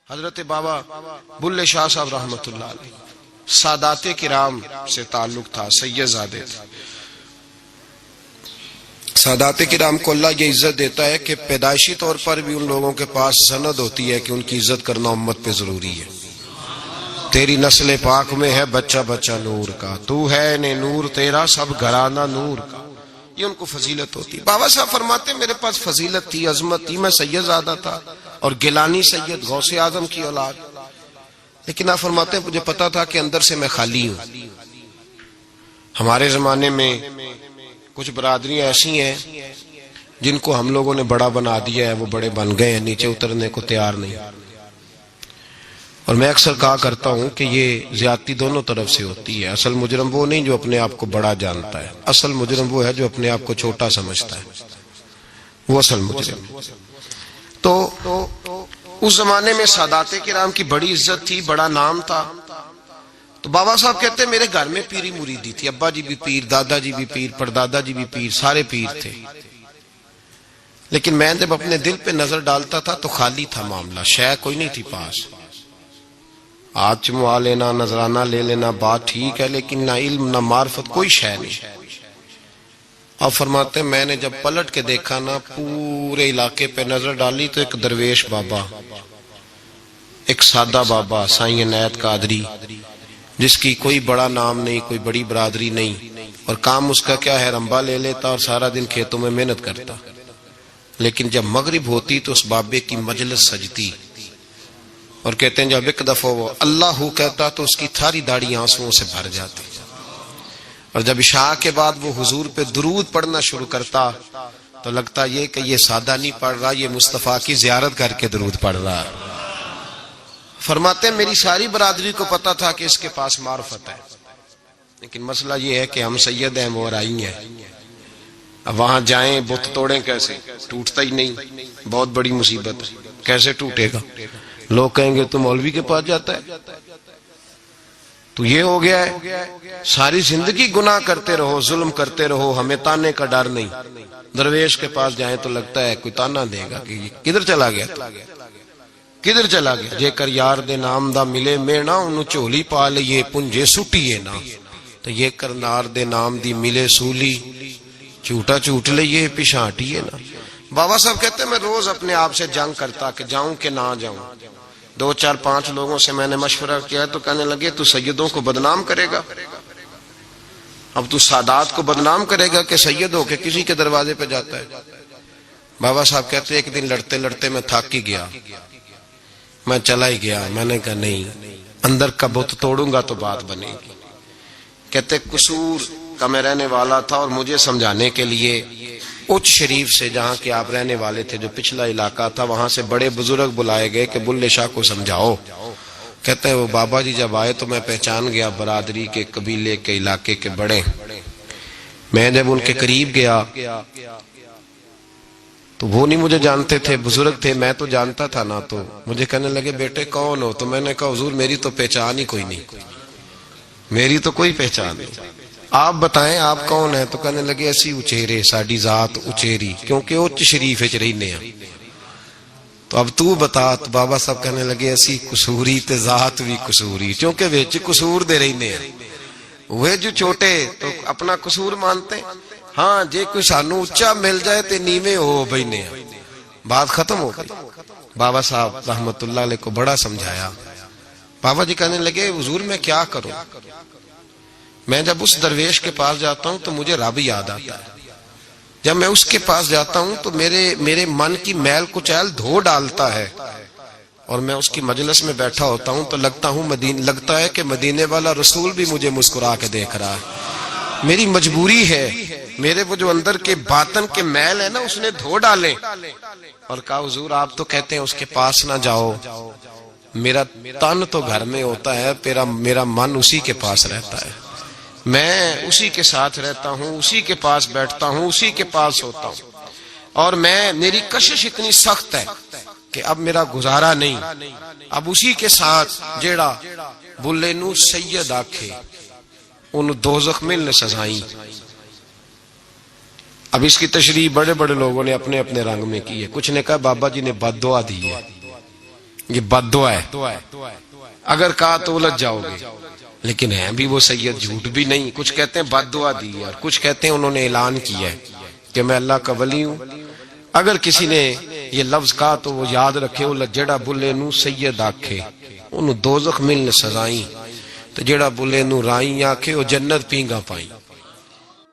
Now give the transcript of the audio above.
حضرت بابا بلے شاہ صاحب رحمۃ اللہ علیہ سادات کرام سے تعلق تھا، سید زادے تھے۔ سادات کرام کو اللہ یہ عزت دیتا ہے کہ پیدائشی طور پر بھی ان لوگوں کے پاس سند ہوتی ہے کہ ان کی عزت کرنا امت پہ ضروری ہے۔ تیری نسل پاک میں ہے بچہ بچہ نور کا، تو ہے نے نور تیرا سب گھرانہ نور کا، یہ ان کو فضیلت ہوتی۔ بابا صاحب فرماتے میرے پاس فضیلت تھی، عظمت تھی، میں سید زادہ تھا اور گیلانی سید غوث اعظم کی اولاد، لیکن آپ فرماتے ہیں مجھے پتا تھا کہ اندر سے میں خالی ہوں۔ ہمارے زمانے میں کچھ برادریاں ایسی ہیں جن کو ہم لوگوں نے بڑا بنا دیا ہے، وہ بڑے بن گئے ہیں، نیچے اترنے کو تیار نہیں۔ اور میں اکثر کہا کرتا ہوں کہ یہ زیادتی دونوں طرف سے ہوتی ہے۔ اصل مجرم وہ نہیں جو اپنے آپ کو بڑا جانتا ہے، اصل مجرم وہ ہے جو اپنے آپ کو چھوٹا سمجھتا ہے، وہ اصل مجرم۔ تو اس زمانے میں سادات کرام کی بڑی عزت تھی، بڑا نام تھا۔ تو بابا صاحب کہتے ہیں میرے گھر میں پیری مریدی تھی، ابا جی بھی پیر، دادا جی بھی پیر، پردادا جی بھی پیر، سارے پیر تھے، لیکن میں جب اپنے دل پہ نظر ڈالتا تھا تو خالی تھا معاملہ، شے کوئی نہیں تھی پاس۔ ہاتھ چموا لینا، نذرانہ لے لینا بات ٹھیک ہے، لیکن نہ علم نہ معرفت، کوئی شے نہیں۔ آپ فرماتے ہیں میں نے جب پلٹ کے دیکھا نا، پورے علاقے پہ نظر ڈالی تو ایک درویش بابا، ایک سادہ بابا سائیں عنایت قادری، جس کی کوئی بڑا نام نہیں، کوئی بڑی برادری نہیں، اور کام اس کا کیا ہے، رمبا لے لیتا اور سارا دن کھیتوں میں محنت کرتا، لیکن جب مغرب ہوتی تو اس بابے کی مجلس سجتی، اور کہتے ہیں جب ایک دفعہ وہ اللہ کہتا تو اس کی تھاری داڑھی آنسوؤں سے بھر جاتی، اور جب عشاء کے بعد وہ حضور پہ درود پڑھنا شروع کرتا تو لگتا یہ کہ یہ سادہ نہیں پڑھ رہا، یہ مصطفیٰ کی زیارت کر کے درود پڑھ رہا۔ فرماتے ہیں میری ساری برادری کو پتا تھا کہ اس کے پاس معرفت ہے، لیکن مسئلہ یہ ہے کہ ہم سید ہیں، وہ رائی ہیں، اب وہاں جائیں بت توڑیں کیسے، ٹوٹتا ہی نہیں، بہت بڑی مصیبت ہے، کیسے ٹوٹے گا؟ لوگ کہیں گے تو مولوی کے پاس جاتا ہے، تو یہ ہو گیا ہے ساری زندگی گناہ کرتے رہو، ظلم کرتے رہو، ہمیں تانے کا ڈر نہیں، درویش کے پاس جائیں تو لگتا ہے کوئی تانا دے گا کہ یہ کدھر چلا گیا، کدھر چلا گیا۔ جے کر یار دے نام دا ملے مینا، انہوں چولی پا لئیے پنجے سٹیے نا، تو یہ کر نار دے نام دی ملے سولی، چوٹا چوٹ لئیے پشانٹیے نا۔ بابا صاحب کہتے ہیں میں روز اپنے آپ سے جنگ کرتا کہ جاؤں کہ نہ جاؤں۔ 2 4 5 لوگوں سے میں نے مشورہ کیا تو کہنے لگے تو سیدوں کو بدنام کرے گا، اب تو سادات کو بدنام کرے گا کہ سید ہو کے کسی کے دروازے پہ جاتا ہے۔ بابا صاحب کہتے ایک دن لڑتے لڑتے میں تھک ہی گیا، میں چلا ہی گیا، میں نے کہا نہیں، اندر کا بت توڑوں گا تو بات بنے گی۔ کہتے قصور کا میں رہنے والا تھا اور مجھے سمجھانے کے لیے اچ شریف سے، جہاں کے آپ رہنے والے تھے، جو پچھلا علاقہ تھا، وہاں سے بڑے بزرگ بلائے گئے کہ بلے شاہ کو سمجھاؤ۔ کہتے ہیں وہ بابا جی جب آئے تو میں پہچان گیا برادری کے، قبیلے کے، علاقے کے بڑے۔ میں جب ان کے قریب گیا تو وہ نہیں مجھے جانتے تھے، بزرگ تھے، میں تو جانتا تھا نا، تو مجھے کہنے لگے بیٹے کون ہو؟ تو میں نے کہا حضور میری تو پہچان ہی کوئی نہیں، میری تو کوئی پہچان نہیں، آپ بتائیں آپ کون ہیں؟ تو کہنے لگے اسی اچیرے، ساڈی ذات اچیری، کیونکہ اچ شریف وچ رہنے ہیں۔ تو اب تو بتا، تو بابا صاحب کہنے لگے اسی قصوری تے ذات بھی قصوری، کیونکہ وچ قصور دے رہنے ہیں، وہ جو چھوٹے تو اپنا قصور مانتے ہیں، ہاں جے کوئی سانو اچا مل جائے تے نیویں ہو بینے ہیں، بات ختم ہو گئی۔ بابا صاحب رحمت اللہ علیہ کو بڑا سمجھایا۔ بابا جی کہنے لگے حضور میں کیا کروں؟ میں جب اس درویش کے پاس جاتا ہوں تو مجھے رب یاد آتا ہے، جب میں اس کے پاس جاتا ہوں تو میرے من کی میل کچیل دھو ڈالتا ہے، اور میں اس کی مجلس میں بیٹھا ہوتا ہوں تو لگتا ہے کہ مدینے والا رسول بھی مجھے مسکرا کے دیکھ رہا ہے۔ میری مجبوری ہے، میرے وہ جو اندر کے باطن کے میل ہے نا، اس نے دھو ڈالے، اور کہا حضور آپ تو کہتے ہیں اس کے پاس نہ جاؤ، میرا تن تو گھر میں ہوتا ہے، میرا من اسی کے پاس رہتا ہے، میں اسی کے ساتھ رہتا ہوں، اسی کے پاس بیٹھتا ہوں، اسی کے پاس ہوتا ہوں، اور میری کشش اتنی سخت ہے کہ اب میرا گزارا نہیں، اب اسی کے ساتھ جیڑا بلے نو سید آکھے انہوں دوزخ ملنے سزائیں۔ اب اس کی تشریح بڑے بڑے لوگوں نے اپنے اپنے رنگ میں کی ہے، کچھ نے کہا بابا جی نے بد دعا دی ہے، یہ بد دعا ہے، اگر کہا تو الجھ جاؤ گے، لیکن ہیں بھی وہ سید جھوٹ بھی نہیں. کچھ کہتے ہیں بد دعا دی اور کچھ کہتے ہیں انہوں نے اعلان کیا ہے کہ میں اللہ کا ولی ہوں. اگر کسی نے یہ لفظ کہا تو وہ یاد رکھے وہ جڑا بلے نو سید آکھے انہوں دوزخ ملن سزائیں، تو جڑا بلے نو رائیں آکھے وہ جنت پینگا پائیں.